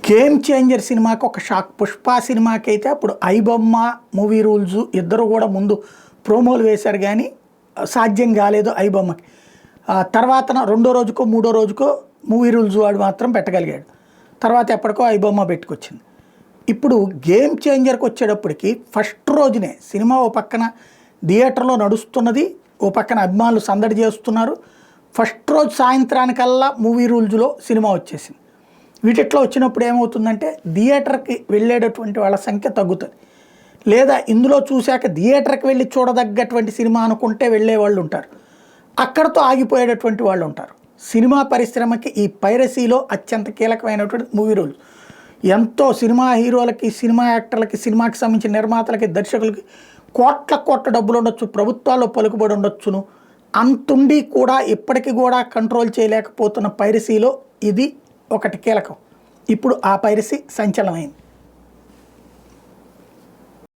Game changer సినిమాకి ఒక shock. Pushpa సినిమాకి అయితే అప్పుడు ఐబొమ్మ, మూవీ రూల్స్ ఇద్దరు కూడా ముందు ప్రోమోలు వేశారు కానీ సాధ్యం కాలేదు ఐబొమ్మకి. తర్వాత రెండో రోజుకో మూడో రోజుకో మూవీ రూల్స్ వాడు మాత్రం పెట్టగలిగాడు. తర్వాత ఎప్పటికో ఐబొమ్మ పెట్టుకొచ్చింది. ఇప్పుడు గేమ్ చేంజర్కి వచ్చేటప్పటికి ఫస్ట్ రోజునే సినిమా ఓ పక్కన థియేటర్లో నడుస్తున్నది, ఓ పక్కన అభిమానులు సందడి చేస్తున్నారు. ఫస్ట్ రోజు సాయంత్రానికల్లా మూవీ రూల్స్లో సినిమా వచ్చేసింది. వీటిట్లో వచ్చినప్పుడు ఏమవుతుందంటే థియేటర్కి వెళ్ళేటటువంటి వాళ్ళ సంఖ్య తగ్గుతుంది. లేదా ఇందులో చూశాక థియేటర్కి వెళ్ళి చూడదగ్గటువంటి సినిమా అనుకుంటే వెళ్ళే వాళ్ళు ఉంటారు, అక్కడతో ఆగిపోయేటటువంటి వాళ్ళు ఉంటారు. సినిమా పరిశ్రమకి ఈ పైరసీలో అత్యంత కీలకమైనటువంటి మూవీ రూల్స్ ఎంతో సినిమా హీరోలకి, సినిమా యాక్టర్లకి, సినిమాకి సంబంధించిన నిర్మాతలకి, దర్శకులకి కోట్ల డబ్బులు ఉండొచ్చు, ప్రభుత్వాల్లో పలుకుబడి ఉండొచ్చును. అంతుండి కూడా ఇప్పటికీ కూడా కంట్రోల్ చేయలేకపోతున్న పైరసీలో ఇది ఒకటి కీలకం. ఇప్పుడు ఆ పైరసీ సంచలనమైంది.